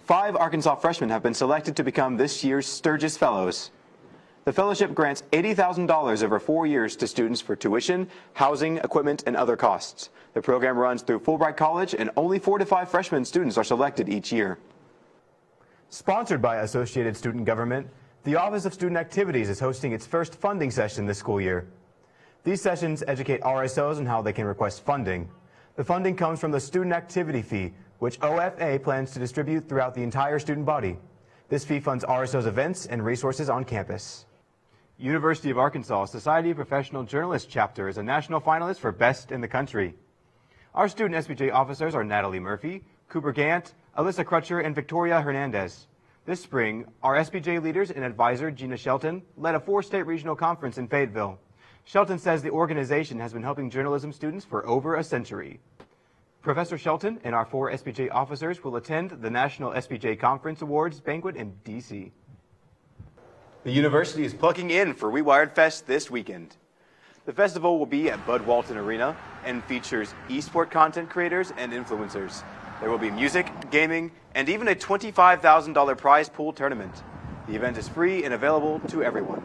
5 Arkansas freshmen have been selected to become this year's Sturgis Fellows. The fellowship grants $80,000 over 4 years to students for tuition, housing, equipment, and other costs. The program runs through Fulbright College, and only 4 to 5 freshman students are selected each year. Sponsored by Associated Student Government, the Office of Student Activities is hosting its first funding session this school year. These sessions educate RSOs on how they can request funding. The funding comes from the student activity fee, which OFA plans to distribute throughout the entire student body. This fee funds RSO's events and resources on campus. University of Arkansas Society of Professional Journalists chapter is a national finalist for Best in the Country. Our student SBJ officers are Natalie Murphy, Cooper Gant, Alyssa Crutcher, and Victoria Hernandez. This spring, our SBJ leaders and advisor, Gina Shelton, led a 4-state regional conference in Fayetteville. Shelton says the organization has been helping journalism students for over a century. Professor Shelton and our 4 SBJ officers will attend the National SBJ Conference Awards banquet in D.C. The university is plugging in for Rewired Fest this weekend. The festival will be at Bud Walton Arena and features eSport content creators and influencers. There will be music, gaming, and even a $25,000 prize pool tournament. The event is free and available to everyone.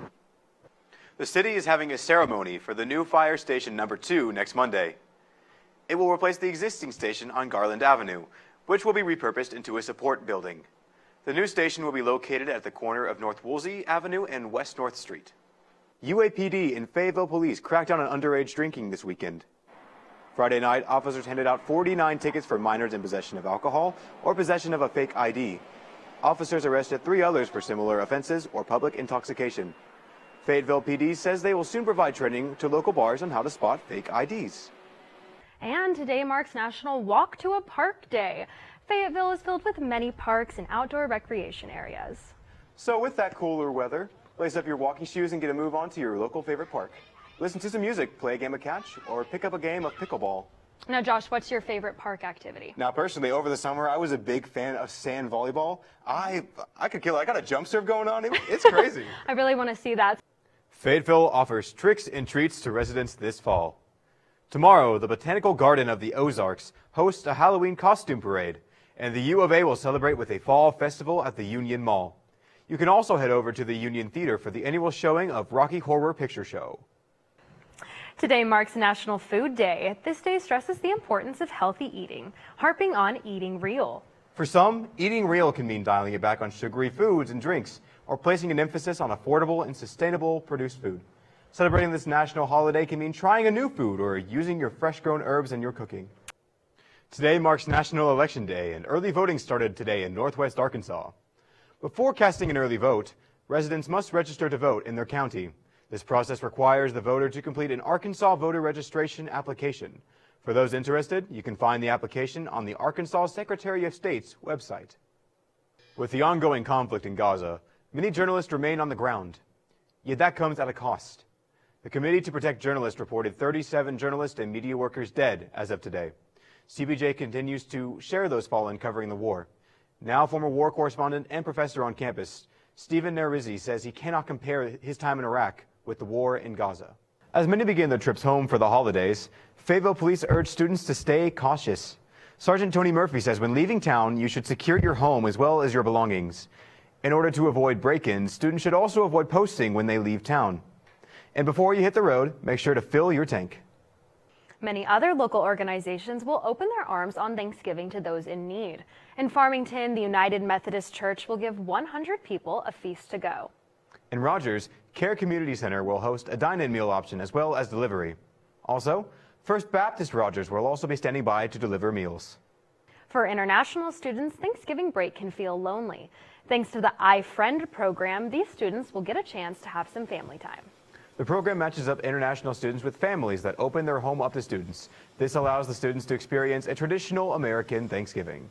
The city is having a ceremony for the new fire station number 2 next Monday. It will replace the existing station on Garland Avenue, which will be repurposed into a support building. The new station will be located at the corner of North Woolsey Avenue and West North Street. UAPD and Fayetteville Police cracked down on underage drinking this weekend. Friday night, officers handed out 49 tickets for minors in possession of alcohol or possession of a fake ID. Officers arrested 3 others for similar offenses or public intoxication. Fayetteville PD says they will soon provide training to local bars on how to spot fake IDs. And today marks National Walk to a Park Day. Fayetteville is filled with many parks and outdoor recreation areas. So with that cooler weather, lace up your walking shoes and get a move on to your local favorite park. Listen to some music, play a game of catch, or pick up a game of pickleball. Now, Josh, what's your favorite park activity? Now, personally, over the summer, I was a big fan of sand volleyball. I could kill it. I got a jump serve going on. It's crazy. I really want to see that. Fayetteville offers tricks and treats to residents this fall. Tomorrow, the Botanical Garden of the Ozarks hosts a Halloween costume parade, and the U of A will celebrate with a fall festival at the Union Mall. You can also head over to the Union Theater for the annual showing of Rocky Horror Picture Show. Today marks National Food Day. This day stresses the importance of healthy eating, harping on eating real. For some, eating real can mean dialing it back on sugary foods and drinks, or placing an emphasis on affordable and sustainable produced food. Celebrating this national holiday can mean trying a new food or using your fresh-grown herbs in your cooking. Today marks National Election Day, and early voting started today in Northwest Arkansas. Before casting an early vote, residents must register to vote in their county. This process requires the voter to complete an Arkansas voter registration application. For those interested, you can find the application on the Arkansas Secretary of State's website. With the ongoing conflict in Gaza, many journalists remain on the ground. Yet that comes at a cost. The Committee to Protect Journalists reported 37 journalists and media workers dead as of today. CBJ continues to share those fallen covering the war. Now former war correspondent and professor on campus, Stephen Nerizzi says he cannot compare his time in Iraq with the war in Gaza. As many begin their trips home for the holidays, Fayetteville police urge students to stay cautious. Sergeant Tony Murphy says when leaving town, you should secure your home as well as your belongings. In order to avoid break-ins, students should also avoid posting when they leave town. And before you hit the road, make sure to fill your tank. Many other local organizations will open their arms on Thanksgiving to those in need. In Farmington, the United Methodist Church will give 100 people a feast to go. In Rogers, Care Community Center will host a dine-in meal option as well as delivery. Also, First Baptist Rogers will also be standing by to deliver meals. For international students, Thanksgiving break can feel lonely. Thanks to the iFriend program, these students will get a chance to have some family time. The program matches up international students with families that open their home up to students. This allows the students to experience a traditional American Thanksgiving.